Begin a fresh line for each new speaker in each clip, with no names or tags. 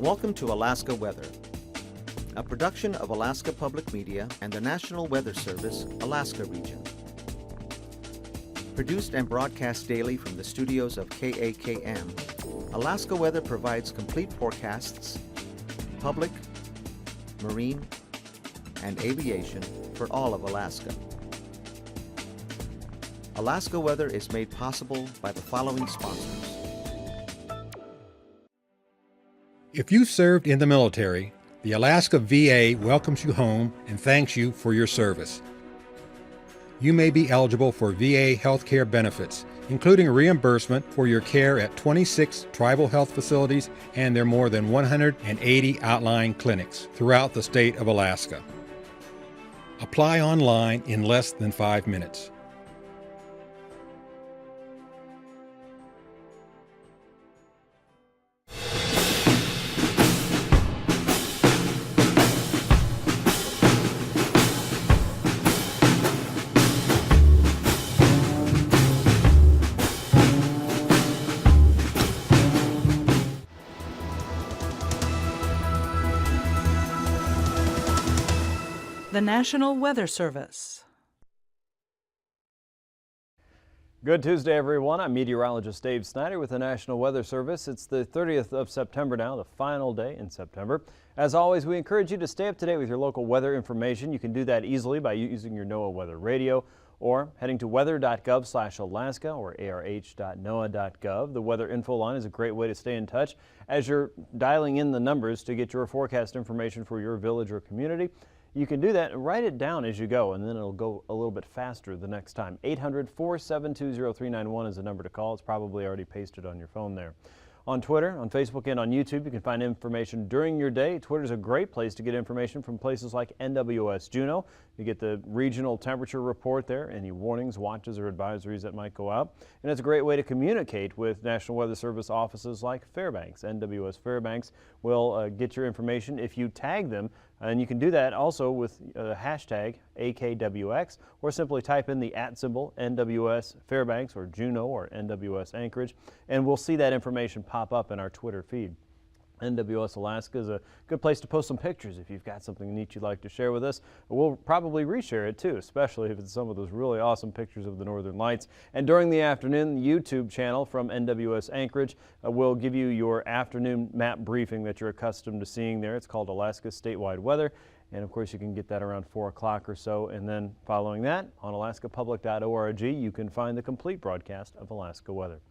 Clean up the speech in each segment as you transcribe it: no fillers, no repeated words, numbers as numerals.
Welcome to Alaska Weather, a production of Alaska Public Media and the National Weather Service, Alaska Region. Produced and broadcast daily from the studios of KAKM, Alaska Weather provides complete forecasts, public, marine, and aviation for all of Alaska. Alaska Weather is made possible by the following sponsors.
If you served in the military, the Alaska VA welcomes you home and thanks you for your service. You may be eligible for VA healthcare benefits, including reimbursement for your care at 26 tribal health facilities and their more than 180 outlying clinics throughout the state of Alaska. Apply online in less than 5 minutes.
The National Weather Service.
Good Tuesday, everyone. I'm meteorologist Dave Snider with the National Weather Service. It's the 30th of September now, the final day in September. As always, we encourage you to stay up to date with your local weather information. You can do that easily by using your NOAA weather radio or heading to weather.gov/Alaska or arh.noaa.gov. The weather info line is a great way to stay in touch as you're dialing in the numbers to get your forecast information for your village or community. You can do that and write it down as you go, and then it'll go a little bit faster the next time. 800-472-0391 is the number to call. It's probably already pasted on your phone there. On Twitter, on Facebook, and on YouTube, you can find information during your day. Twitter's a great place to get information from places like NWS Juneau. You get the regional temperature report there, any warnings, watches, or advisories that might go out. And it's a great way to communicate with National Weather Service offices like Fairbanks. NWS Fairbanks will get your information if you tag them. And you can do that also with hashtag AKwx, or simply type in the @ symbol NWS Fairbanks or Juneau or NWS Anchorage, and we'll see that information pop up in our Twitter feed. NWS Alaska is a good place to post some pictures if you've got something neat you'd like to share with us. We'll probably reshare it too, especially if it's some of those really awesome pictures of the Northern Lights. And during the afternoon, the YouTube channel from NWS Anchorage will give you your afternoon map briefing that you're accustomed to seeing there. It's called Alaska Statewide Weather. And of course, you can get that around 4 o'clock or so. And then following that, on alaskapublic.org, you can find the complete broadcast of Alaska weather.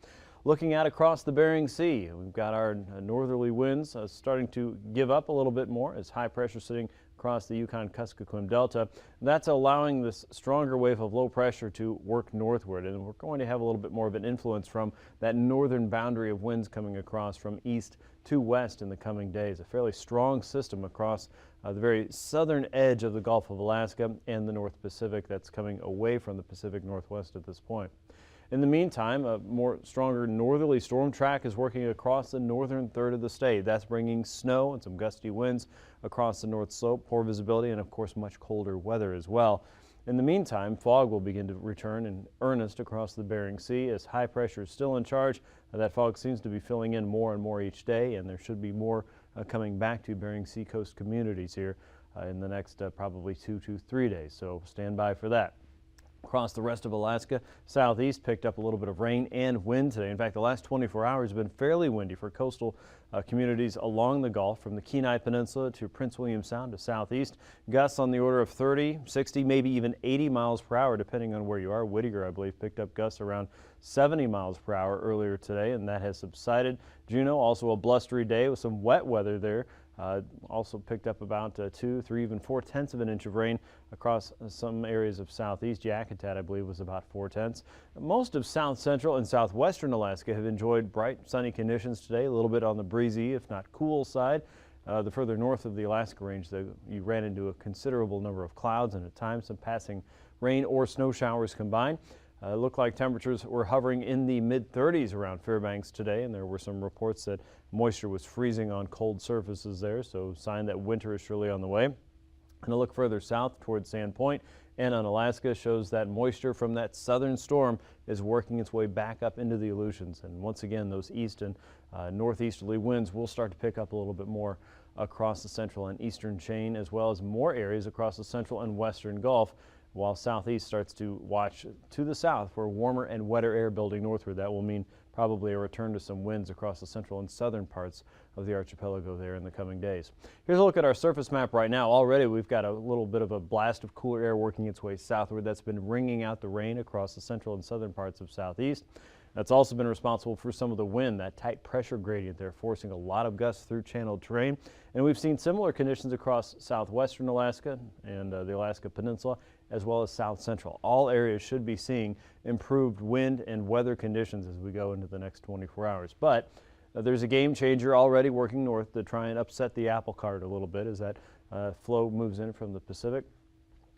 Looking out across the Bering Sea, we've got our northerly winds starting to give up a little bit more as high pressure sitting across the Yukon-Kuskokwim Delta. That's allowing this stronger wave of low pressure to work northward, and we're going to have a little bit more of an influence from that northern boundary of winds coming across from east to west in the coming days. A fairly strong system across the very southern edge of the Gulf of Alaska and the North Pacific that's coming away from the Pacific Northwest at this point. In the meantime, a more stronger northerly storm track is working across the northern third of the state. That's bringing snow and some gusty winds across the north slope, poor visibility, and of course much colder weather as well. In the meantime, fog will begin to return in earnest across the Bering Sea as high pressure is still in charge. That fog seems to be filling in more and more each day, and there should be more coming back to Bering Sea coast communities here in the next probably 2 to 3 days. So stand by for that. Across the rest of Alaska, southeast picked up a little bit of rain and wind today. In fact, the last 24 hours have been fairly windy for coastal communities along the Gulf, from the Kenai Peninsula to Prince William Sound to southeast. Gusts on the order of 30, 60, maybe even 80 miles per hour, depending on where you are. Whittier, I believe, picked up gusts around 70 miles per hour earlier today, and that has subsided. Juneau, also a blustery day with some wet weather there. Also picked up about 2, 3, even 4/10 of an inch of rain across some areas of southeast. Yakutat, I believe, was about 4/10. Most of south central and southwestern Alaska have enjoyed bright, sunny conditions today, a little bit on the breezy, if not cool side. The further north of the Alaska Range, though, you ran into a considerable number of clouds and at times some passing rain or snow showers combined. It looked like temperatures were hovering in the mid-30s around Fairbanks today, and there were some reports that moisture was freezing on cold surfaces there, so sign that winter is surely on the way. And a look further south towards Sand Point, and on Alaska shows that moisture from that southern storm is working its way back up into the Aleutians. And once again, those east and northeasterly winds will start to pick up a little bit more across the central and eastern chain, as well as more areas across the central and western Gulf, while southeast starts to watch to the south for warmer and wetter air building northward. That will mean probably a return to some winds across the central and southern parts of the archipelago there in the coming days. Here's a look at our surface map right now. Already we've got a little bit of a blast of cooler air working its way southward. That's been wringing out the rain across the central and southern parts of southeast. That's also been responsible for some of the wind, that tight pressure gradient there, forcing a lot of gusts through channeled terrain. And we've seen similar conditions across southwestern Alaska and the Alaska Peninsula, as well as south central. All areas should be seeing improved wind and weather conditions as we go into the next 24 hours. But there's a game changer already working north to try and upset the apple cart a little bit as that flow moves in from the Pacific.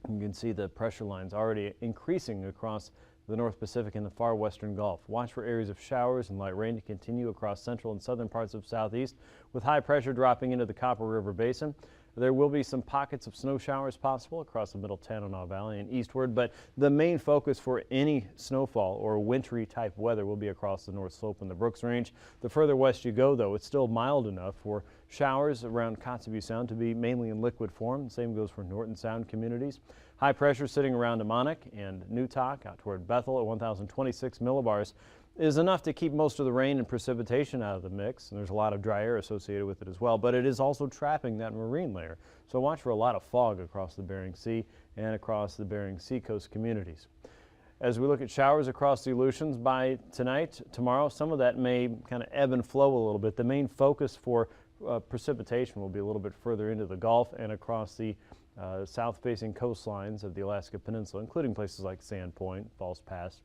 You can see the pressure lines already increasing across the North Pacific and the far western Gulf. Watch for areas of showers and light rain to continue across central and southern parts of southeast, with high pressure dropping into the Copper River Basin. There will be some pockets of snow showers possible across the middle Tanana Valley and eastward, but the main focus for any snowfall or wintry type weather will be across the North Slope and the Brooks Range. The further west you go, though, it's still mild enough for showers around Kotzebue Sound to be mainly in liquid form. Same goes for Norton Sound communities. High pressure sitting around Amonic and Newtok out toward Bethel at 1,026 millibars is enough to keep most of the rain and precipitation out of the mix, and there's a lot of dry air associated with it as well, but it is also trapping that marine layer. So watch for a lot of fog across the Bering Sea and across the Bering Sea coast communities. As we look at showers across the Aleutians by tonight, tomorrow, some of that may kind of ebb and flow a little bit. The main focus for precipitation will be a little bit further into the Gulf and across the south-facing coastlines of the Alaska Peninsula, including places like Sand Point, False Pass.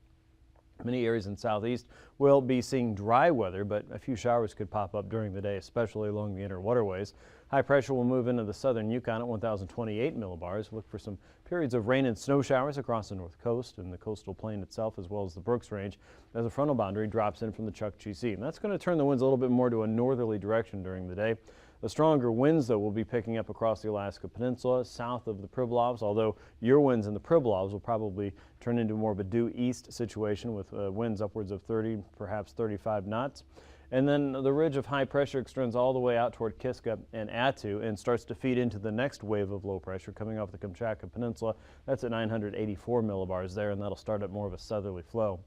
Many areas in southeast will be seeing dry weather, but a few showers could pop up during the day, especially along the inner waterways. High pressure will move into the southern Yukon at 1,028 millibars. Look for some periods of rain and snow showers across the north coast and the coastal plain itself, as well as the Brooks Range, as a frontal boundary drops in from the Chukchi Sea. And that's going to turn the winds a little bit more to a northerly direction during the day. The stronger winds, though, will be picking up across the Alaska Peninsula, south of the Pribilofs, although your winds in the Pribilofs will probably turn into more of a due east situation with winds upwards of 30, perhaps 35 knots. And then the ridge of high pressure extends all the way out toward Kiska and Attu and starts to feed into the next wave of low pressure coming off the Kamchatka Peninsula. That's at 984 millibars there, and that'll start up more of a southerly flow.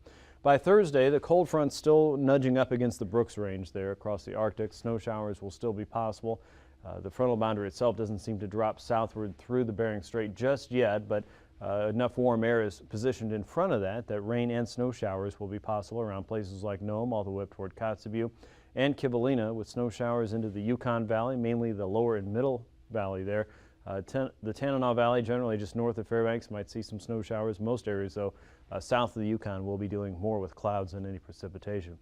By Thursday, the cold front's still nudging up against the Brooks Range there across the Arctic. Snow showers will still be possible. The frontal boundary itself doesn't seem to drop southward through the Bering Strait just yet, but enough warm air is positioned in front of that rain and snow showers will be possible around places like Nome all the way up toward Kotzebue and Kivalina, with snow showers into the Yukon Valley, mainly the lower and middle valley there. The Tanana Valley, generally just north of Fairbanks, might see some snow showers. Most areas, though, south of the Yukon will be dealing more with clouds than any precipitation.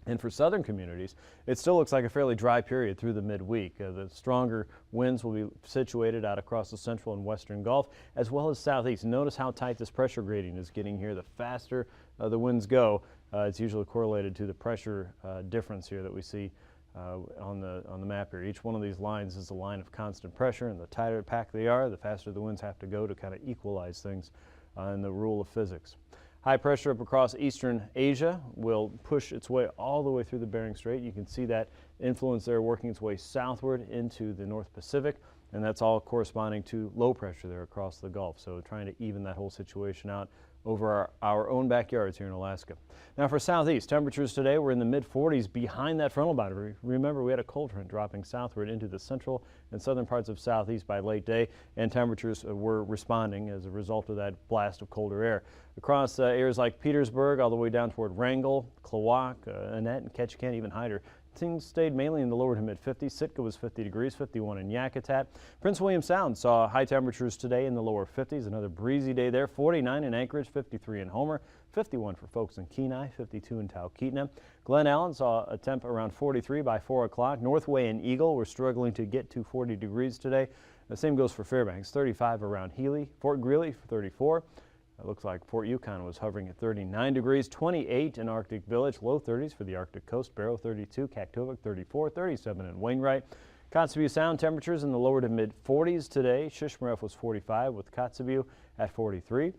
And for southern communities, it still looks like a fairly dry period through the midweek. The stronger winds will be situated out across the central and western Gulf, as well as southeast. Notice how tight this pressure gradient is getting here. The faster the winds go, it's usually correlated to the pressure difference here that we see on the map here. Each one of these lines is a line of constant pressure, and the tighter packed they are, the faster the winds have to go to kind of equalize things in the rule of physics. High pressure up across eastern Asia will push its way all the way through the Bering Strait. You can see that influence there working its way southward into the North Pacific, and that's all corresponding to low pressure there across the Gulf. So trying to even that whole situation out over our own backyards here in Alaska. Now for southeast, temperatures today were in the mid-40s behind that frontal boundary. Remember, we had a cold front dropping southward into the central and southern parts of southeast by late day, and temperatures were responding as a result of that blast of colder air. Across areas like Petersburg all the way down toward Wrangell, Klawock, Annette, and Ketchikan, even Hyder, things stayed mainly in the lower to mid-50s. Sitka was 50 degrees, 51 in Yakutat. Prince William Sound saw high temperatures today in the lower 50s. Another breezy day there. 49 in Anchorage, 53 in Homer, 51 for folks in Kenai, 52 in Talkeetna. Glen Allen saw a temp around 43 by 4 o'clock. Northway and Eagle were struggling to get to 40 degrees today. The same goes for Fairbanks, 35 around Healy. Fort Greely, 34. It looks like Fort Yukon was hovering at 39 degrees, 28 in Arctic Village, low 30s for the Arctic coast. Barrow 32, Kaktovik 34, 37 in Wainwright. Kotzebue Sound temperatures in the lower to mid 40s today. Shishmaref was 45 with Kotzebue at 43.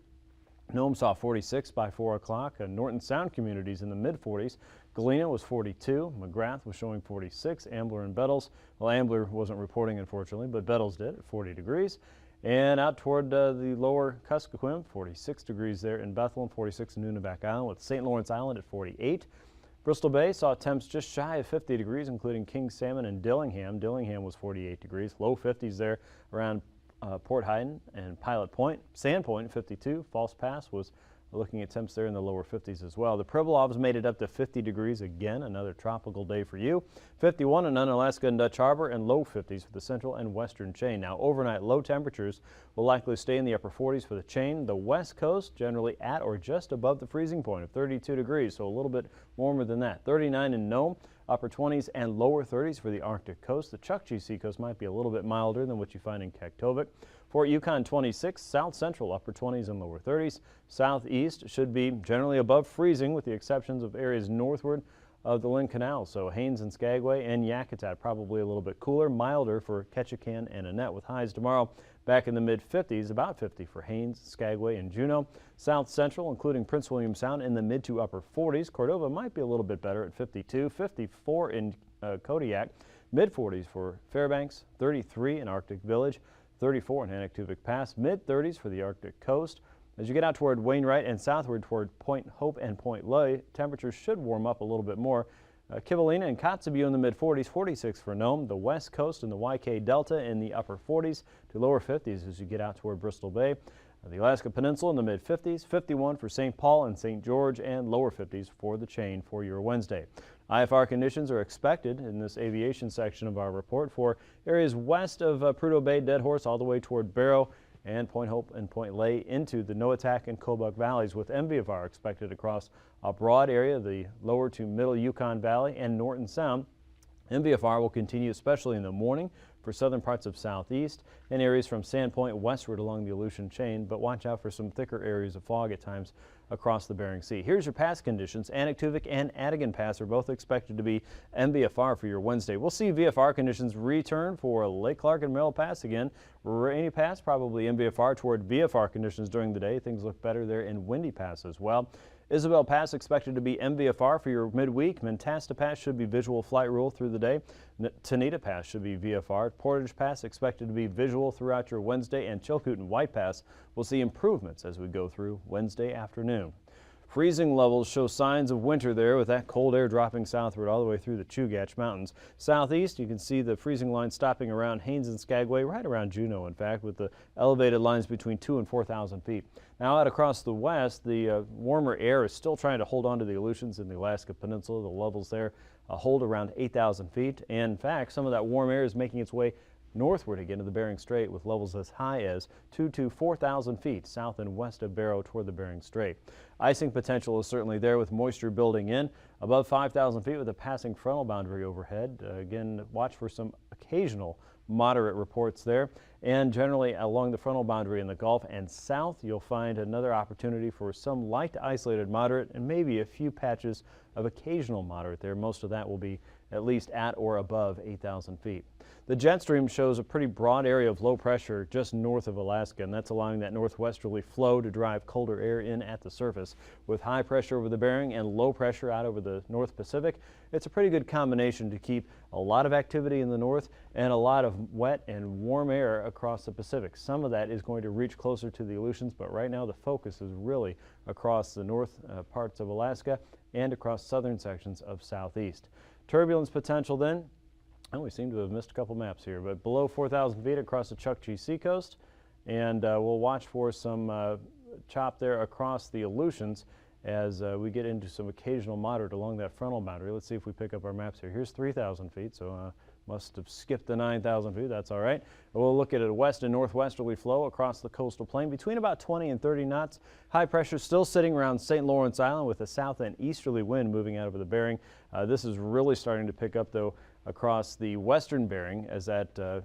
Nome saw 46 by 4 o'clock. Norton Sound communities in the mid 40s. Galena was 42. McGrath was showing 46. Ambler and Bettles. Well, Ambler wasn't reporting, unfortunately, but Bettles did at 40 degrees. And out toward the lower Kuskokwim, 46 degrees there in Bethlehem, 46 in Nunivak Island, with St. Lawrence Island at 48. Bristol Bay saw temps just shy of 50 degrees, including King Salmon and Dillingham. Dillingham was 48 degrees. Low 50s there around Port Hayden and Pilot Point. Sandpoint 52. False Pass was looking at temps there in the lower 50s as well. The Pribilovs made it up to 50 degrees again, another tropical day for you. 51 in Unalaska and Dutch Harbor, and low 50s for the central and western chain. Now overnight low temperatures will likely stay in the upper 40s for the chain. The west coast generally at or just above the freezing point of 32 degrees, so a little bit warmer than that. 39 in Nome, upper 20s and lower 30s for the Arctic coast. The Chukchi seacoast might be a little bit milder than what you find in Kaktovik. Fort Yukon 26, south central upper 20s and lower 30s. Southeast should be generally above freezing with the exceptions of areas northward of the Lynn Canal. So Haines and Skagway and Yakutat probably a little bit cooler, milder for Ketchikan and Annette, with highs tomorrow back in the mid 50s, about 50 for Haines, Skagway and Juneau. South central, including Prince William Sound, in the mid to upper 40s. Cordova might be a little bit better at 52, 54 in Kodiak, mid 40s for Fairbanks, 33 in Arctic Village, 34 in Hannock-Tuvik Pass, mid 30s for the Arctic coast. As you get out toward Wainwright and southward toward Point Hope and Point Lay, temperatures should warm up a little bit more. Kivalina and Kotzebue in the mid 40s, 46 for Nome. The west coast and the YK Delta in the upper 40s to lower 50s as you get out toward Bristol Bay. The Alaska Peninsula in the mid 50s, 51 for St. Paul and St. George, and lower 50s for the chain for your Wednesday. IFR conditions are expected in this aviation section of our report for areas west of Prudhoe Bay, Dead Horse, all the way toward Barrow and Point Hope and Point Lay into the Noatak and Kobuk valleys, with MVFR expected across a broad area, the lower to middle Yukon Valley and Norton Sound. MVFR will continue especially in the morning for southern parts of southeast and areas from Sandpoint westward along the Aleutian chain, but watch out for some thicker areas of fog at times across the Bering Sea. Here's your pass conditions. Hannock-Tuvik and Adigan Pass are both expected to be MVFR for your Wednesday. We'll see VFR conditions return for Lake Clark and Merrill Pass again. Rainy Pass, probably MVFR toward VFR conditions during the day. Things look better there in Windy Pass as well. Isabel Pass expected to be MVFR for your midweek. Mentasta Pass should be visual flight rule through the day. Tanita Pass should be VFR. Portage Pass expected to be visual throughout your Wednesday, and Chilkoot and White Pass will see improvements as we go through Wednesday afternoon. Freezing levels show signs of winter there, with that cold air dropping southward all the way through the Chugach Mountains. Southeast, you can see the freezing line stopping around Haines and Skagway, right around Juneau, in fact, with the elevated lines between 2,000 and 4,000 feet. Now out across the west, the warmer air is still trying to hold on to the Aleutians in the Alaska Peninsula. The levels there hold around 8,000 feet. And in fact, some of that warm air is making its way northward again to the Bering Strait, with levels as high as 2,000 to 4,000 feet south and west of Barrow toward the Bering Strait. Icing potential is certainly there, with moisture building in above 5,000 feet with a passing frontal boundary overhead. Again, watch for some occasional moderate reports there, and generally along the frontal boundary in the Gulf and south you'll find another opportunity for some light to isolated moderate and maybe a few patches of occasional moderate there. Most of that will be at least at or above 8,000 feet. The jet stream shows a pretty broad area of low pressure just north of Alaska, and that's allowing that northwesterly flow to drive colder air in at the surface. With high pressure over the Bering and low pressure out over the North Pacific, it's a pretty good combination to keep a lot of activity in the north and a lot of wet and warm air across the Pacific. Some of that is going to reach closer to the Aleutians, but right now the focus is really across the north parts of Alaska and across southern sections of southeast. Turbulence potential then, oh, we seem to have missed a couple maps here, but below 4,000 feet across the Chukchi Seacoast, and we'll watch for some chop there across the Aleutians as we get into some occasional moderate along that frontal boundary. Let's see if we pick up our maps here. Here's 3,000 feet, so must have skipped the 9,000 feet. That's all right. We'll look at a west and northwesterly flow across the coastal plain between about 20 and 30 knots. High pressure still sitting around St. Lawrence Island with a south and easterly wind moving out over the Bering. This is really starting to pick up, though, across the western Bering as that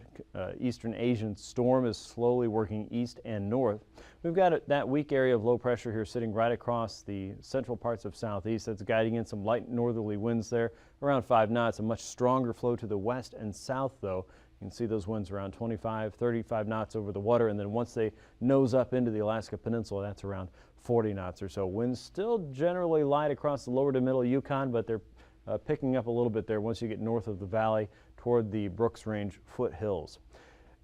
eastern Asian storm is slowly working east and north. We've got that weak area of low pressure here sitting right across the central parts of southeast. That's guiding in some light northerly winds there, around 5 knots. A much stronger flow to the west and south, though. You can see those winds around 25, 35 knots over the water, and then once they nose up into the Alaska Peninsula, that's around 40 knots or so. Winds still generally light across the lower to middle Yukon, but they're picking up a little bit there once you get north of the valley toward the Brooks Range foothills.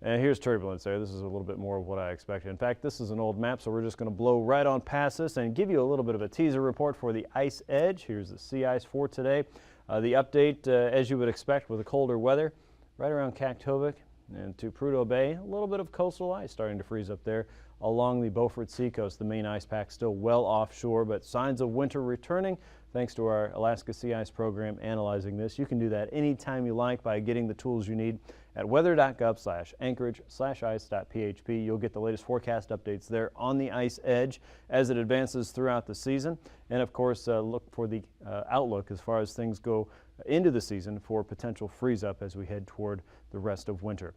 And here's turbulence there. This is a little bit more of what I expected. In fact, this is an old map, so we're just going to blow right on past this and give you a little bit of a teaser report for the ice edge. Here's the sea ice for today. The update, as you would expect with the colder weather, right around Kaktovik and to Prudhoe Bay, a little bit of coastal ice starting to freeze up there along the Beaufort Seacoast. The main ice pack still well offshore, but signs of winter returning thanks to our Alaska Sea Ice program analyzing this. You can do that anytime you like by getting the tools you need at weather.gov/anchorage/ice.php. You'll get the latest forecast updates there on the ice edge as it advances throughout the season. And of course, look for the outlook as far as things go into the season for potential freeze up as we head toward the rest of winter.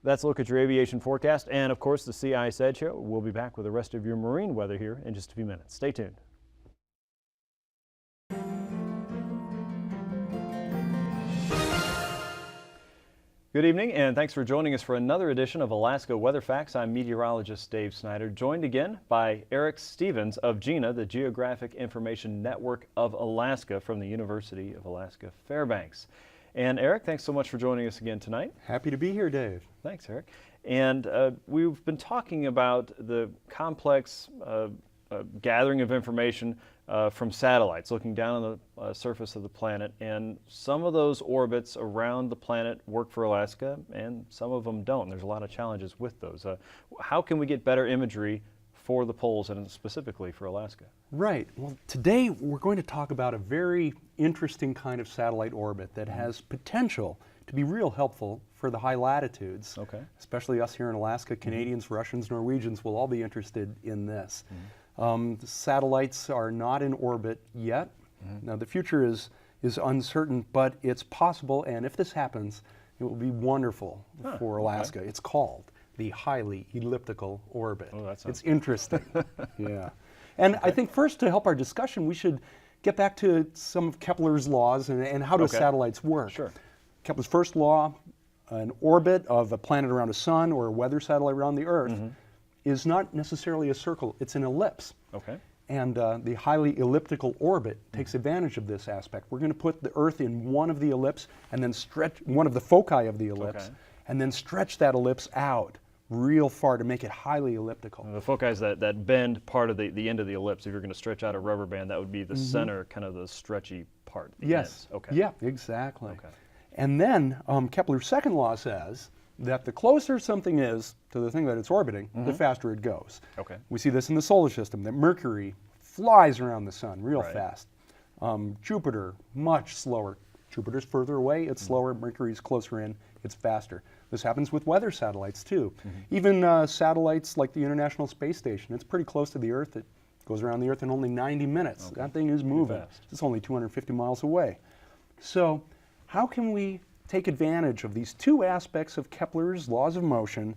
That's a look at your aviation forecast and of course the Sea Ice Edge here. We'll be back with the rest of your marine weather here in just a few minutes. Stay tuned. Good evening, and thanks for joining us for another edition of Alaska Weather Facts. I'm meteorologist Dave Snider, joined again by Eric Stevens of GINA, the Geographic Information Network of Alaska from the University of Alaska Fairbanks. And Eric, thanks so much for joining us again tonight.
Happy to be here, Dave.
Thanks, Eric. And we've been talking about the complex gathering of information from satellites, looking down on the surface of the planet, and some of those orbits around the planet work for Alaska and some of them don't. There's a lot of challenges with those. How can we get better imagery for the poles and specifically for Alaska?
Right. Well, today we're going to talk about a very interesting kind of satellite orbit that has potential to be real helpful for the high latitudes.
Okay.
Especially us here in Alaska. Canadians, Russians, Norwegians will all be interested in this. The satellites are not in orbit yet. Now the future is uncertain, but it's possible, and if this happens, it will be wonderful for Alaska. Okay. It's called the highly elliptical orbit.
Oh, that sounds
it's interesting. Yeah. And I think first, to help our discussion, we should get back to some of Kepler's laws and how do satellites work.
Sure.
Kepler's first law, an orbit of a planet around a sun or a weather satellite around the Earth is not necessarily a circle, it's an ellipse.
Okay.
And the highly elliptical orbit takes advantage of this aspect. We're going to put the Earth in one of the ellipse and then stretch one of the foci of the ellipse and then stretch that ellipse out real far to make it highly elliptical.
The foci is that bend part of the end of the ellipse. If you're going to stretch out a rubber band, that would be the center, kind of the stretchy part.
Yes.
Ends. Okay.
Yeah, exactly.
Okay.
And then Kepler's second law says that the closer something is to the thing that it's orbiting, the faster it goes.
Okay.
We see this in the solar system, that Mercury flies around the sun real fast. Jupiter, much slower. Jupiter's further away, it's slower. Mercury's closer in, it's faster. This happens with weather satellites too. Even satellites like the International Space Station, it's pretty close to the Earth. It goes around the Earth in only 90 minutes.
Okay.
That thing is moving. It's only 250 miles away. So how can we take advantage of these two aspects of Kepler's laws of motion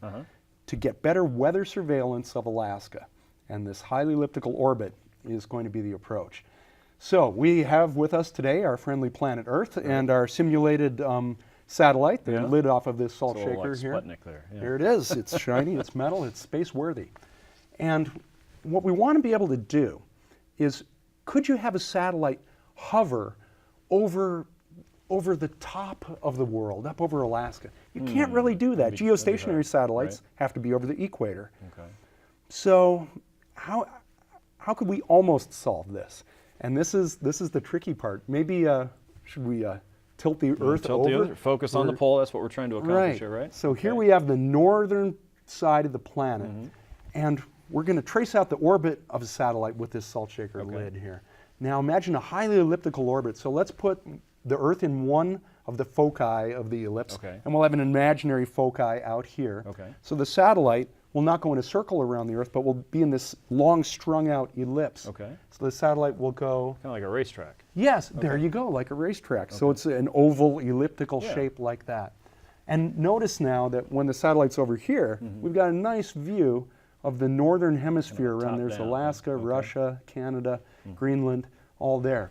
to get better weather surveillance of Alaska? And this highly elliptical orbit is going to be the approach. So we have with us today our friendly planet Earth and our simulated satellite, the lid off of this salt shaker
like
here.
Sputnik there. Yeah.
There it is. It's shiny, it's metal, it's space worthy. And what we want to be able to do is, could you have a satellite hover over the top of the world, up over Alaska? You can't really do that. Geostationary satellites have to be over the equator.
Okay.
So how could we almost solve this? And this is the tricky part. Maybe should we tilt the Earth over?
Focus on the pole. That's what we're trying to accomplish here, right?
So here we have the northern side of the planet, and we're going to trace out the orbit of a satellite with this salt shaker lid here. Now imagine a highly elliptical orbit. So let's put the Earth in one of the foci of the ellipse, and we'll have an imaginary foci out here.
Okay.
So the satellite will not go in a circle around the Earth, but will be in this long strung out ellipse.
Okay.
So the satellite will go...
Kind of like a racetrack.
Yes, there you go, like a racetrack. So it's an oval elliptical
Yeah.
shape like that. And notice now that when the satellite's over here, we've got a nice view of the northern hemisphere around. There's
down.
Alaska,
Okay.
Russia, Canada, Greenland, all there.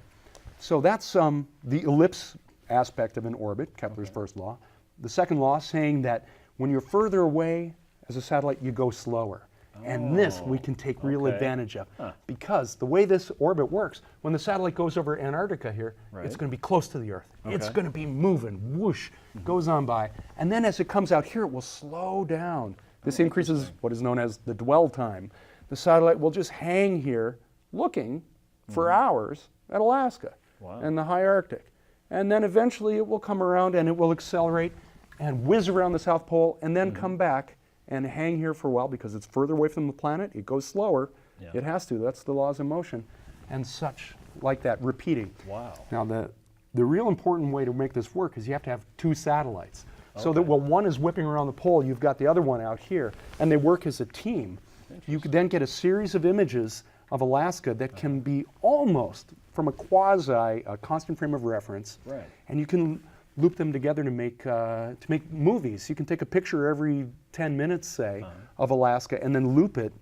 So that's the ellipse aspect of an orbit, Kepler's first law. The second law saying that when you're further away as a satellite, you go slower. And this we can take real
okay.
advantage of. Because the way this orbit works, when the satellite goes over Antarctica here,
Right.
it's going to be close to the Earth. It's
Okay.
going to be moving, whoosh, goes on by. And then as it comes out here, it will slow down. This increases what is known as the dwell time. The satellite will just hang here looking for hours at Alaska
Wow.
and the high Arctic. And then eventually it will come around and it will accelerate and whiz around the South Pole and then come back and hang here for a while because it's further away from the planet. It goes slower.
Yeah.
It has to. That's the laws of motion. And such like that, repeating.
Wow.
Now, the real important way to make this work is you have to have two satellites. So that while one is whipping around the pole, you've got the other one out here, and they work as a team. You could then get a series of images of Alaska that can be almost from a constant frame of reference.
Right.
And you can loop them together to make movies. You can take a picture every 10 minutes, say, of Alaska, and then loop it,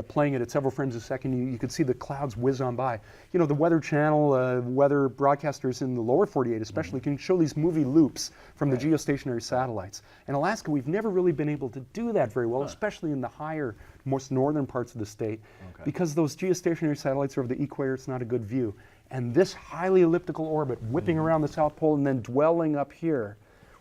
playing it at several frames a second. You could see the clouds whiz on by. You know, the Weather Channel, weather broadcasters in the lower 48 especially can show these movie loops from the geostationary satellites. In Alaska, we've never really been able to do that very well, especially in the higher, most northern parts of the state, because those geostationary satellites are over the equator. It's not a good view. And this highly elliptical orbit, whipping around the South Pole and then dwelling up here,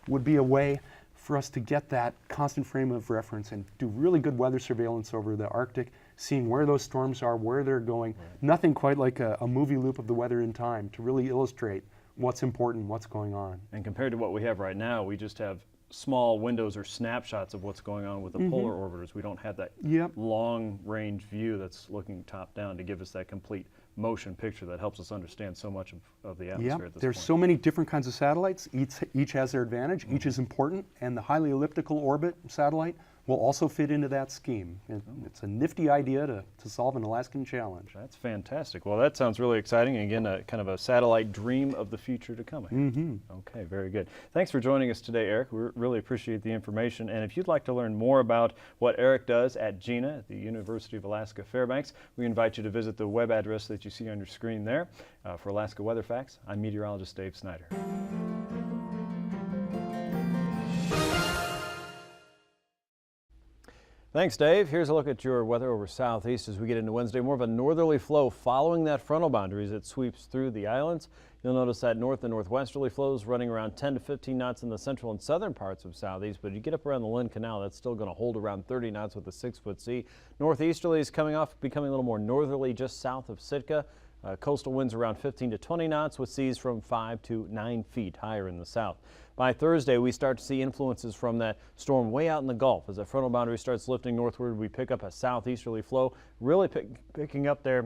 would be a way for us to get that constant frame of reference and do really good weather surveillance over the Arctic, seeing where those storms are, where they're going. Nothing quite like a movie loop of the weather in time to really illustrate what's important, what's going on.
And compared to what we have right now, we just have small windows or snapshots of what's going on with the polar orbiters. We don't have that long range view that's looking top down to give us that complete motion picture that helps us understand so much of the atmosphere at this
There's
point.
so many different kinds of satellites. Each has their advantage. Each is important, and the highly elliptical orbit satellite will also fit into that scheme. It's a nifty idea to solve an Alaskan challenge.
That's fantastic. Well, that sounds really exciting. And again, a kind of a satellite dream of the future to come. Okay, very good. Thanks for joining us today, Eric. We really appreciate the information. And if you'd like to learn more about what Eric does at GINA, at the University of Alaska Fairbanks, we invite you to visit the web address that you see on your screen there. For Alaska Weather Facts, I'm meteorologist Dave Snider. Thanks, Dave. Here's a look at your weather over southeast as we get into Wednesday. More of a northerly flow following that frontal boundary as it sweeps through the islands. You'll notice that north and northwesterly flows running around 10 to 15 knots in the central and southern parts of southeast, but you get up around the Lynn Canal, that's still going to hold around 30 knots with a 6-foot sea. Northeasterly is coming off, becoming a little more northerly just south of Sitka. Coastal winds around 15 to 20 knots with seas from 5 to 9 feet higher in the south. By Thursday, we start to see influences from that storm way out in the Gulf. As that frontal boundary starts lifting northward, we pick up a southeasterly flow, really picking up there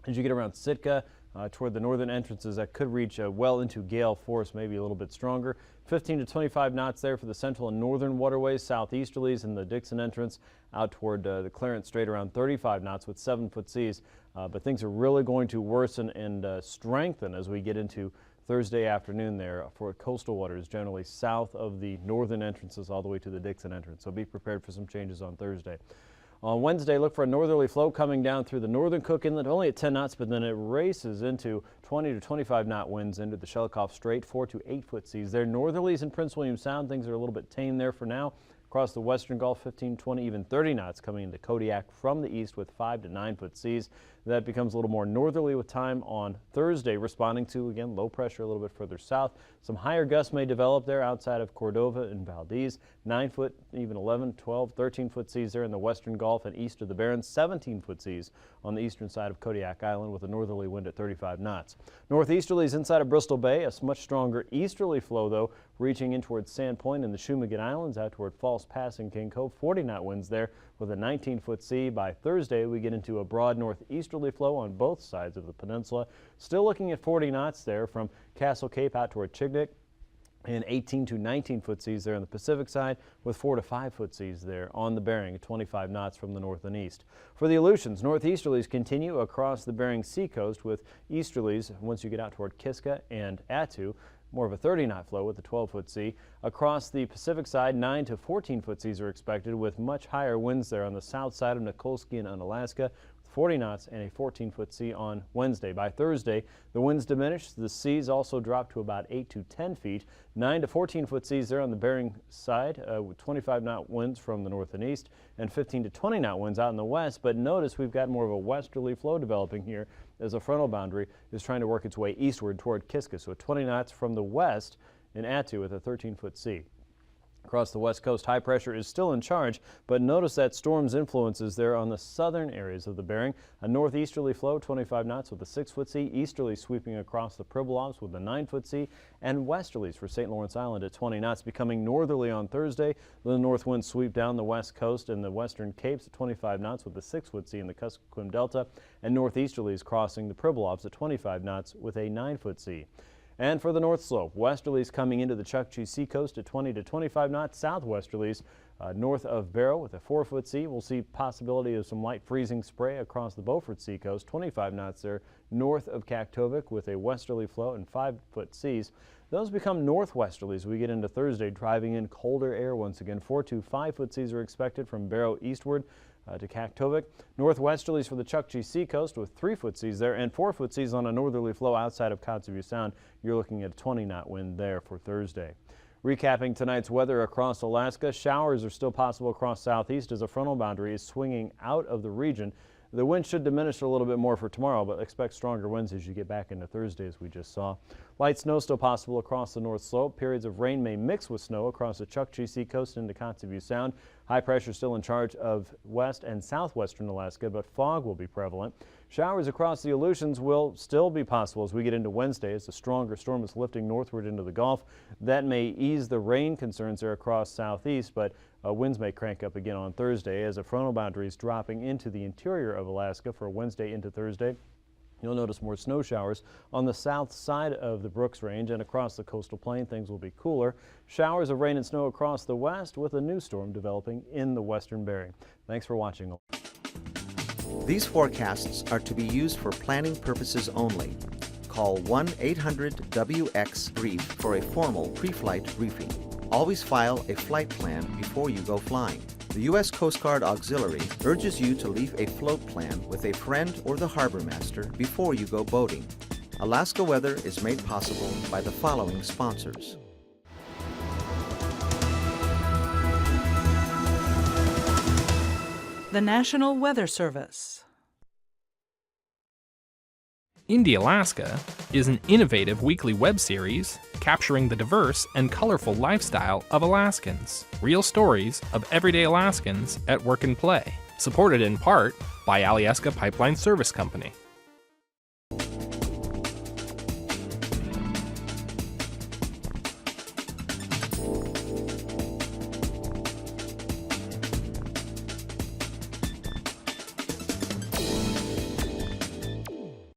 as you get around Sitka toward the northern entrances that could reach well into gale force, maybe a little bit stronger. 15 to 25 knots there for the central and northern waterways, southeasterlies in the Dixon entrance out toward the Clarence Strait around 35 knots with 7-foot seas. But things are really going to worsen and strengthen as we get into Thursday afternoon there for coastal waters, generally south of the northern entrances all the way to the Dixon entrance. So be prepared for some changes on Thursday. On Wednesday, look for a northerly flow coming down through the northern Cook Inlet, only at 10 knots, but then it races into 20 to 25 knot winds into the Shelikof Strait, 4 to 8-foot seas. There northerlies in Prince William Sound. Things are a little bit tame there for now. Across the western Gulf, 15, 20, even 30 knots coming into Kodiak from the east with 5 to 9-foot seas. That becomes a little more northerly with time on Thursday, responding to, again, low pressure a little bit further south. Some higher gusts may develop there outside of Cordova and Valdez. 9-foot, even 11, 12, 13-foot seas there in the western Gulf and east of the Barrens. 17-foot seas on the eastern side of Kodiak Island with a northerly wind at 35 knots. Northeasterlies inside of Bristol Bay. A much stronger easterly flow, though, reaching in towards Sand Point and the Shumagat Islands out toward False Pass and King Cove. 40-knot winds there with a 19-foot sea. By Thursday, we get into a broad northeasterly flow on both sides of the peninsula. Still looking at 40 knots there from Castle Cape out toward Chignik. and 18 to 19 foot seas there on the Pacific side, with 4 to 5 foot seas there on the Bering at 25 knots from the north and east. For the Aleutians, northeasterlies continue across the Bering Sea coast, with easterlies once you get out toward Kiska and Attu. More of a 30-knot flow with a 12-foot sea. Across the Pacific side, 9 to 14-foot seas are expected, with much higher winds there on the south side of Nikolsky and Unalaska, 40 knots and a 14-foot sea on Wednesday. By Thursday, the winds diminish. The seas also drop to about 8 to 10 feet. 9 to 14-foot seas there on the Bering side, with 25-knot winds from the north and east, and 15 to 20-knot winds out in the west. But notice we've got more of a westerly flow developing here as a frontal boundary is trying to work its way eastward toward Kiska. So 20 knots from the west in Attu with a 13-foot sea. Across the west coast, high pressure is still in charge, but notice that storm's influences there on the southern areas of the Bering. A northeasterly flow, 25 knots with a 6-foot sea, easterly sweeping across the Pribilofs with a 9-foot sea, and westerlies for St. Lawrence Island at 20 knots, becoming northerly on Thursday. The north winds sweep down the west coast and the western capes at 25 knots with a 6-foot sea in the Kuskokwim Delta, and northeasterlies crossing the Pribilofs at 25 knots with a 9-foot sea. And for the north slope, westerlies coming into the Chukchi seacoast at 20 to 25 knots, southwesterlies north of Barrow with a 4-foot sea. We'll see possibility of some light freezing spray across the Beaufort seacoast, 25 knots there north of Kaktovik with a westerly flow and 5-foot seas. Those become northwesterlies as we get into Thursday, driving in colder air once again. 4 to 5-foot seas are expected from Barrow eastward to Kaktovik. Northwesterlies for the Chukchi seacoast with 3-foot seas there, and 4-foot seas on a northerly flow outside of Kotzebue Sound. You're looking at a 20-knot wind there for Thursday. Recapping tonight's weather across Alaska, showers are still possible across southeast as a frontal boundary is swinging out of the region. The wind should diminish a little bit more for tomorrow, but expect stronger winds as you get back into Thursday, as we just saw. Light snow still possible across the north slope. Periods of rain may mix with snow across the Chukchi seacoast into Kotzebue Sound. High pressure still in charge of west and southwestern Alaska, but fog will be prevalent. Showers across the Aleutians will still be possible as we get into Wednesday as the stronger storm is lifting northward into the Gulf. That may ease the rain concerns there across southeast, but winds may crank up again on Thursday as a frontal boundary is dropping into the interior of Alaska for Wednesday into Thursday. You'll notice more snow showers on the south side of the Brooks Range and across the coastal plain. Things will be cooler. Showers of rain and snow across the west with a new storm developing in the western Bering. Thanks for watching.
These forecasts are to be used for planning purposes only. Call 1-800-WX-BRIEF for a formal pre-flight briefing. Always file a flight plan before you go flying. The U.S. Coast Guard Auxiliary urges you to leave a float plan with a friend or the harbor master before you go boating. Alaska Weather is made possible by the following sponsors.
The National Weather Service.
Indie Alaska is an innovative weekly web series capturing the diverse and colorful lifestyle of Alaskans. Real stories of everyday Alaskans at work and play. Supported in part by Alyeska Pipeline Service Company.